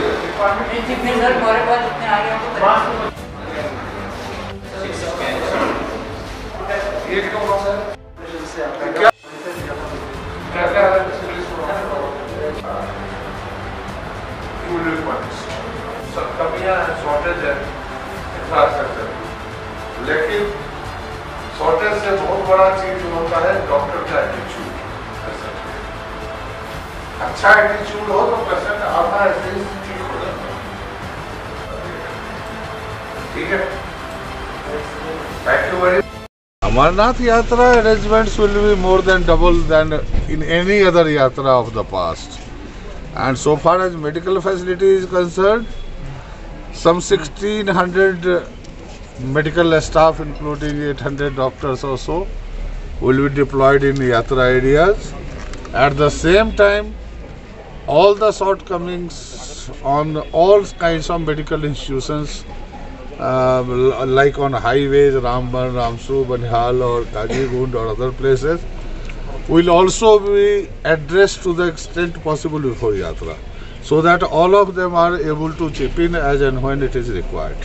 फिर सर हमारे पास जितने आगे हमको ये कौन सर क्या क्या सब कमियां शॉर्टेज है इंफ्रास्ट्रक्चर, लेकिन शॉर्टेज से बहुत बड़ा चीज होता है डॉक्टर का एटीट्यूड। अच्छा एटीट्यूड हो तो पेशेंट आधा ऐसे ही ठीक हो जाता है। ठीक है, thank you very much. Amarnath Yatra arrangements will be more than double than in any other Yatra of the past. And so far as medical facility is concerned, some 1600 medical staff including 800 doctors or so will be deployed in Yatra areas. At the same time, all the shortcomings on all kinds of medical institutions like on highways, Ramban, Ramsu, Banihal or Kajigund or other places will also be addressed to the extent possible before Yatra, so that all of them are able to chip in as and when it is required.